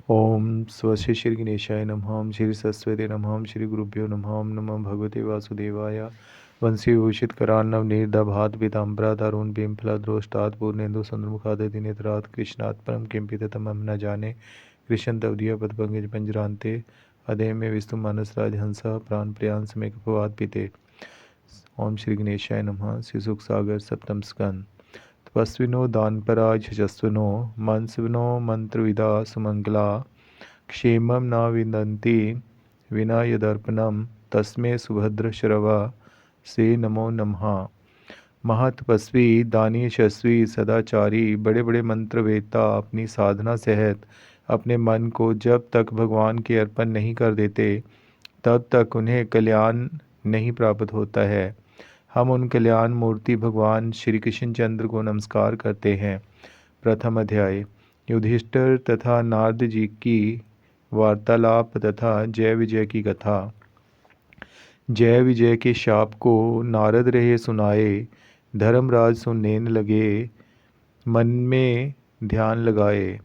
ओम स्वस्ति श्री गणेशाय नमः। ओम श्री सरस्वती नमः। ओम श्री गुरुभ्यो नमः। ओम नमः भगवते वासुदेवाय। वंशी विभूषित करान्नव निर्दभात पीताम्बरा दारुण भीमफलद्रोष्टात् पूर्णेन्दु चंद्रमुखादति नेत्रात् कृष्णात् परम किंपि ततमं न जाने। कृष्ण तवदीय पदपंकज पंजरान्ते अधे में विस्तु मानस राजहंस प्राण प्रयांस में कपवाद पीते। ओम श्री गणेशाय नमः। श्री सुख सागर सप्तम स्कंद। तपस्विनो दानपराज यशस्विनो मनस्विनो मंत्रविदा सुमंगला क्षेमं न विन्दन्ति विना यदर्पणम तस्मे सुभद्रश्रवा से नमो नमः। महातपस्वी दानी यशस्वी सदाचारी बड़े बड़े मंत्रवेत्ता अपनी साधना सहित अपने मन को जब तक भगवान के अर्पण नहीं कर देते तब तक उन्हें कल्याण नहीं प्राप्त होता है। हम उन कल्याण मूर्ति भगवान श्री कृष्ण चंद्र को नमस्कार करते हैं। प्रथम अध्याय युधिष्ठिर तथा नारद जी की वार्तालाप तथा जय विजय की कथा। जय विजय के शाप को नारद रहे सुनाए। धर्मराज सुनने लगे, मन में ध्यान लगाए।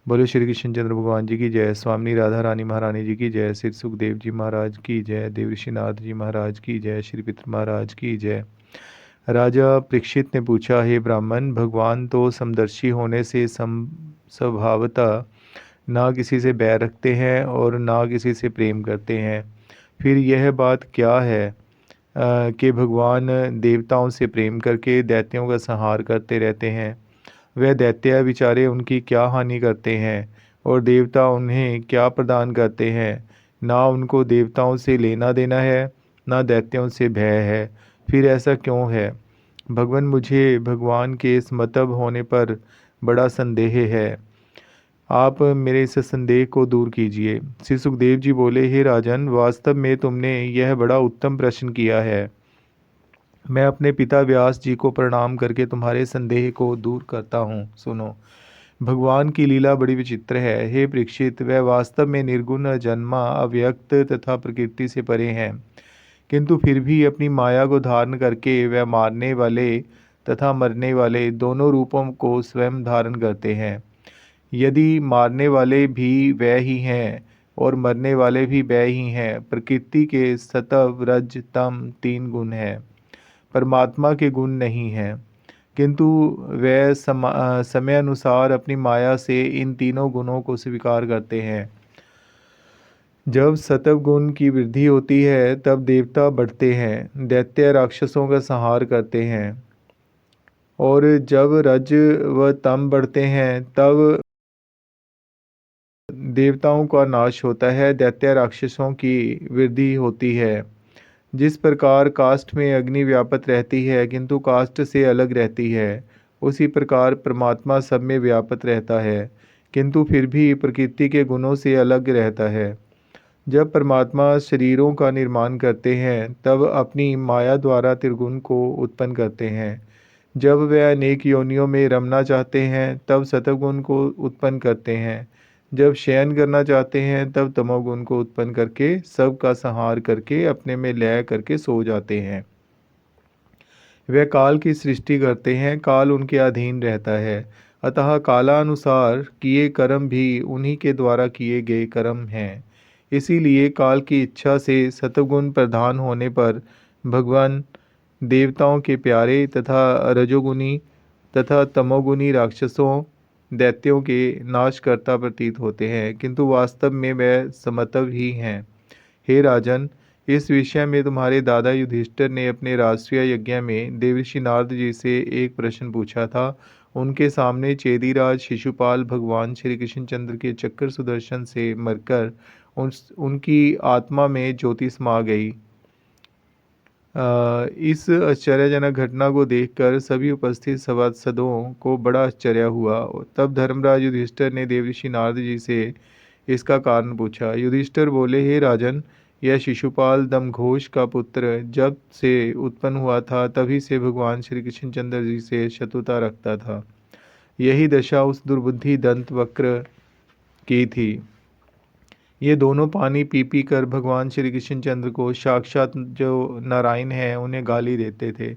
बोलो श्री कृष्ण चंद्र भगवान जी की जय। स्वामी राधा रानी महारानी जी की जय। श्री सुखदेव जी महाराज की जय। देवर्षि नारद जी महाराज की जय। श्री पितृ महाराज की जय। राजा परीक्षित ने पूछा, हे ब्राह्मण, भगवान तो समदर्शी होने से स्वभावतः ना किसी से बैर रखते हैं और ना किसी से प्रेम करते हैं। फिर यह बात क्या है कि भगवान देवताओं से प्रेम करके दैत्यों का संहार करते रहते हैं। वह दैत्य बेचारे उनकी क्या हानि करते हैं और देवता उन्हें क्या प्रदान करते हैं। ना उनको देवताओं से लेना देना है, ना दैत्यों से भय है। फिर ऐसा क्यों है? भगवान, मुझे भगवान के इस मतब होने पर बड़ा संदेह है। आप मेरे इस संदेह को दूर कीजिए। श्री सुखदेव जी बोले, हे राजन, वास्तव में तुमने यह बड़ा उत्तम प्रश्न किया है। मैं अपने पिता व्यास जी को प्रणाम करके तुम्हारे संदेह को दूर करता हूँ। सुनो, भगवान की लीला बड़ी विचित्र है। हे परीक्षित, वह वास्तव में निर्गुण, जन्मा, अव्यक्त तथा प्रकृति से परे हैं, किंतु फिर भी अपनी माया को धारण करके वह मारने वाले तथा मरने वाले दोनों रूपों को स्वयं धारण करते हैं। यदि मारने वाले भी वह ही हैं और मरने वाले भी वह ही हैं। प्रकृति के सत्व, रज, तम 3 गुण हैं, परमात्मा के गुण नहीं हैं, किंतु वह समय अनुसार अपनी माया से इन तीनों गुणों को स्वीकार करते हैं। जब सत्व गुण की वृद्धि होती है तब देवता बढ़ते हैं, दैत्य राक्षसों का संहार करते हैं, और जब रज व तम बढ़ते हैं तब देवताओं का नाश होता है, दैत्य राक्षसों की वृद्धि होती है। जिस प्रकार काष्ठ में अग्नि व्यापत रहती है किंतु काष्ठ से अलग रहती है, उसी प्रकार परमात्मा सब में व्यापत रहता है किंतु फिर भी प्रकृति के गुणों से अलग रहता है। जब परमात्मा शरीरों का निर्माण करते हैं तब अपनी माया द्वारा त्रिगुण को उत्पन्न करते हैं। जब वे अनेक योनियों में रमना चाहते हैं तब सतगुण को उत्पन्न करते हैं। जब शयन करना चाहते हैं तब तमोगुण को उत्पन्न करके सब का संहार करके अपने में लय करके सो जाते हैं। वे काल की सृष्टि करते हैं, काल उनके अधीन रहता है, अतः कालानुसार किए कर्म भी उन्हीं के द्वारा किए गए कर्म हैं। इसीलिए काल की इच्छा से सतगुण प्रधान होने पर भगवान देवताओं के प्यारे तथा रजोगुनी तथा तमोगुनी राक्षसों दैत्यों के नाशकर्ता प्रतीत होते हैं, किंतु वास्तव में वह समतव ही हैं। हे राजन, इस विषय में तुम्हारे दादा युधिष्ठिर ने अपने राष्ट्रीय यज्ञ में देवर्षि नारद जी से एक प्रश्न पूछा था। उनके सामने चेदीराज शिशुपाल भगवान श्री कृष्णचंद्र के चक्र सुदर्शन से मरकर उनकी आत्मा में ज्योति समा गई। इस आश्चर्यजनक घटना को देखकर सभी उपस्थित सभासदों को बड़ा आश्चर्य हुआ। तब धर्मराज युधिष्ठिर ने देवर्षि नारद जी से इसका कारण पूछा। युधिष्ठिर बोले, हे राजन, यह शिशुपाल दमघोष का पुत्र जब से उत्पन्न हुआ था तभी से भगवान श्री कृष्णचंद्र जी से शत्रुता रखता था। यही दशा उस दुर्बुद्धि दंत वक्र की थी। ये दोनों पानी पी पी कर भगवान श्री कृष्णचंद्र को साक्षात जो नारायण है उन्हें गाली देते थे।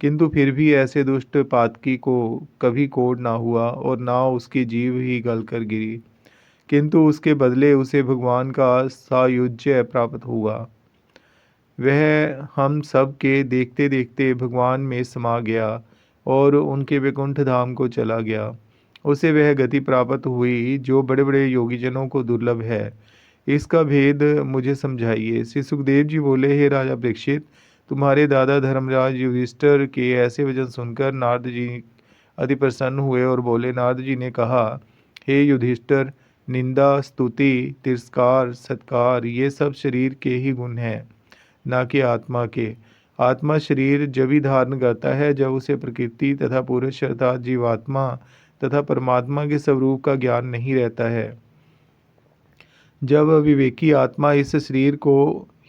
किंतु फिर भी ऐसे दुष्ट पातकी को कभी कोढ़ ना हुआ और ना उसकी जीभ ही गल कर गिरी, किंतु उसके बदले उसे भगवान का सायुज्य प्राप्त हुआ। वह हम सब के देखते देखते भगवान में समा गया और उनके वैकुंठ धाम को चला गया। उसे वह गति प्राप्त हुई जो बड़े बड़े योगीजनों को दुर्लभ है। इसका भेद मुझे समझाइए। श्री सुखदेव जी बोले, हे राजा परीक्षित, तुम्हारे दादा धर्मराज युधिष्ठिर के ऐसे वचन सुनकर नारद जी अति प्रसन्न हुए और बोले। नारद जी ने कहा, हे युधिष्ठिर, निंदा, स्तुति, तिरस्कार, सत्कार ये सब शरीर के ही गुण हैं, ना कि आत्मा के। आत्मा शरीर जब ही धारण करता है जब उसे प्रकृति तथा पुरुष अर्थात जीवात्मा तथा परमात्मा के स्वरूप का ज्ञान नहीं रहता है। जब विवेकी आत्मा इस शरीर को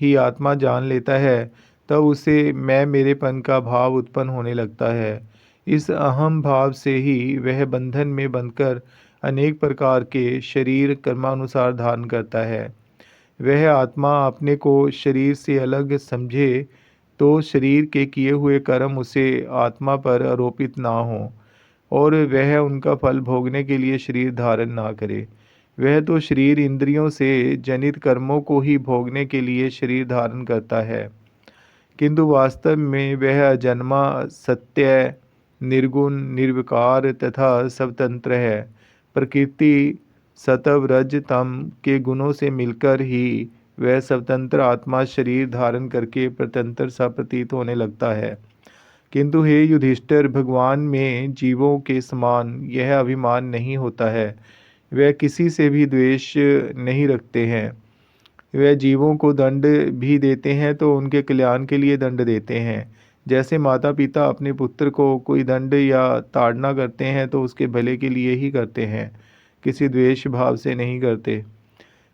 ही आत्मा जान लेता है तब उसे मैं मेरेपन का भाव उत्पन्न होने लगता है। इस अहम भाव से ही वह बंधन में बंधकर अनेक प्रकार के शरीर कर्मानुसार धारण करता है। वह आत्मा अपने को शरीर से अलग समझे तो शरीर के किए हुए कर्म उसे आत्मा पर आरोपित ना हो और वह उनका फल भोगने के लिए शरीर धारण ना करे। वह तो शरीर इंद्रियों से जनित कर्मों को ही भोगने के लिए शरीर धारण करता है, किंतु वास्तव में वह अजन्मा, सत्य, निर्गुण, निर्विकार तथा स्वतंत्र है। प्रकृति सत्व रज तम के गुणों से मिलकर ही वह स्वतंत्र आत्मा शरीर धारण करके स्वतंत्र सा प्रतीत होने लगता है। किंतु हे युधिष्ठिर, भगवान में जीवों के समान यह अभिमान नहीं होता है। वह किसी से भी द्वेष नहीं रखते हैं। वह जीवों को दंड भी देते हैं तो उनके कल्याण के लिए दंड देते हैं। जैसे माता पिता अपने पुत्र को कोई दंड या ताड़ना करते हैं तो उसके भले के लिए ही करते हैं, किसी द्वेष भाव से नहीं करते।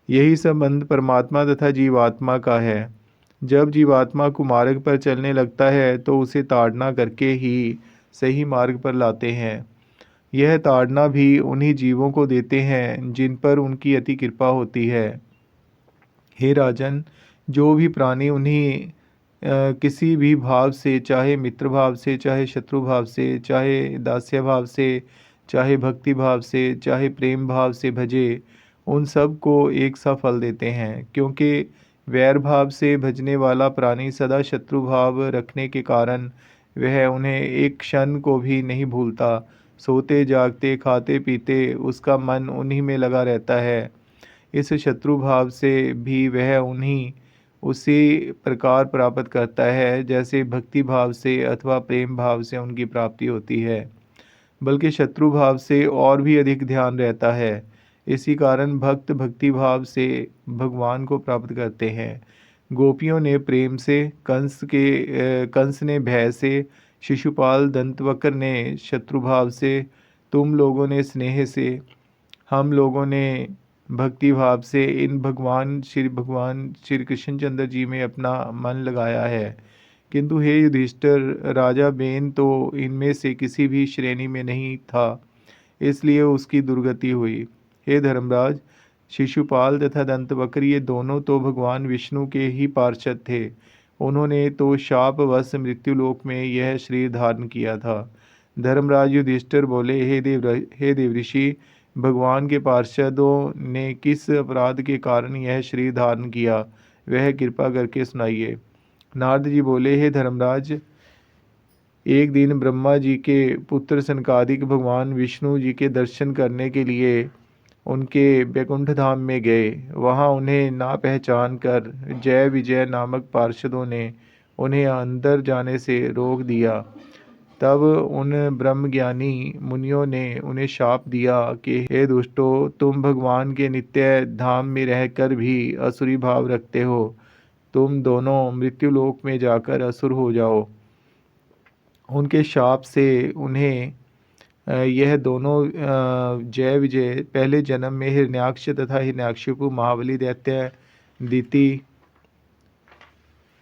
यही संबंध परमात्मा तथा जीवात्मा का है। जब जीवात्मा को मार्ग पर चलने लगता है तो उसे ताड़ना करके ही सही मार्ग पर लाते हैं। यह ताड़ना भी उन्हीं जीवों को देते हैं जिन पर उनकी अति कृपा होती है। हे राजन, जो भी प्राणी उन्हीं किसी भी भाव से, चाहे मित्र भाव से, चाहे शत्रु भाव से, चाहे दास्य भाव से, चाहे भक्ति भाव से, चाहे प्रेम भाव से भजे, उन सब को एक सा फल देते हैं। क्योंकि वैर भाव से भजने वाला प्राणी सदा शत्रु भाव रखने के कारण वह उन्हें एक क्षण को भी नहीं भूलता। सोते जागते खाते पीते उसका मन उन्हीं में लगा रहता है। इस शत्रु भाव से भी वह उन्हीं उसी प्रकार प्राप्त करता है जैसे भक्ति भाव से अथवा प्रेम भाव से उनकी प्राप्ति होती है, बल्कि शत्रु भाव से और भी अधिक ध्यान रहता है। इसी कारण भक्त भक्ति भाव से भगवान को प्राप्त करते हैं। गोपियों ने प्रेम से, कंस ने भय से, शिशुपाल दंतवक्र ने शत्रु भाव से, तुम लोगों ने स्नेह से, हम लोगों ने भक्ति भाव से इन भगवान श्री कृष्णचंद्र जी में अपना मन लगाया है। किंतु हे युधिष्ठिर, राजा बेन तो इनमें से किसी भी श्रेणी में नहीं था, इसलिए उसकी दुर्गति हुई। हे धर्मराज, शिशुपाल तथा दंतवक्र ये दोनों तो भगवान विष्णु के ही पार्षद थे। उन्होंने तो शापवश मृत्युलोक में यह शरीर धारण किया था। धर्मराज युधिष्ठिर बोले, हे देवऋषि, भगवान के पार्षदों ने किस अपराध के कारण यह शरीर धारण किया, वह कृपा करके सुनाइए। नारद जी बोले, हे धर्मराज, एक दिन ब्रह्मा जी के पुत्र सनकादिक भगवान विष्णु जी के दर्शन करने के लिए उनके वैकुंठ धाम में गए। वहां उन्हें ना पहचान कर जय विजय नामक पार्षदों ने उन्हें अंदर जाने से रोक दिया। तब उन ब्रह्मज्ञानी मुनियों ने उन्हें शाप दिया कि हे दुष्टों, तुम भगवान के नित्य धाम में रहकर भी असुरी भाव रखते हो। तुम दोनों मृत्युलोक में जाकर असुर हो जाओ। उनके शाप से उन्हें यह दोनों जय विजय पहले जन्म में हिरण्याक्ष तथा हिरण्याक्षिपु महाबली दैत्य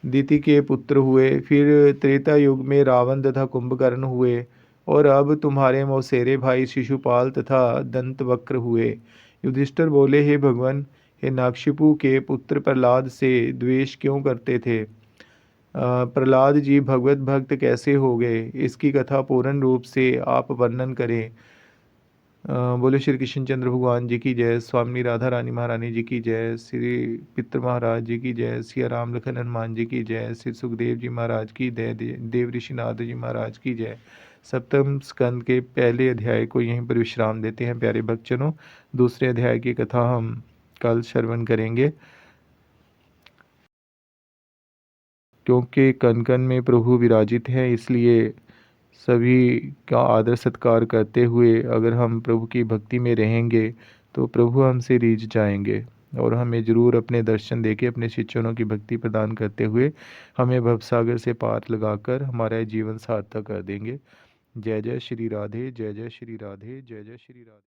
दिति के पुत्र हुए। फिर त्रेता युग में रावण तथा कुंभकर्ण हुए और अब तुम्हारे मौसेरे भाई शिशुपाल तथा दंतवक्र हुए। युधिष्ठिर बोले, हे भगवान, हिरण्याक्षिपु के पुत्र प्रहलाद से द्वेष क्यों करते थे? प्रहलाद जी भगवत भक्त कैसे हो गए, इसकी कथा पूर्ण रूप से आप वर्णन करें। बोले श्री कृष्णचंद्र भगवान जी की जय, स्वामी राधा रानी महारानी जी की जय, श्री पितर महाराज जी की जय, सिया राम लखन हनुमान जी की जय, श्री सुखदेव जी महाराज की जय, देव ऋषि नारद जी महाराज की जय। सप्तम स्कंद के पहले अध्याय को यहीं पर विश्राम देते हैं प्यारे भक्तजनों। दूसरे अध्याय की कथा हम कल श्रवण करेंगे। क्योंकि कण कण में प्रभु विराजित हैं, इसलिए सभी का आदर सत्कार करते हुए अगर हम प्रभु की भक्ति में रहेंगे तो प्रभु हमसे रीझ जाएंगे और हमें ज़रूर अपने दर्शन देके अपने शिष्यों की भक्ति प्रदान करते हुए हमें भवसागर से पार लगाकर हमारा जीवन सार्थक कर देंगे। जय जय श्री राधे, जय जय श्री राधे, जय जय श्री राधे।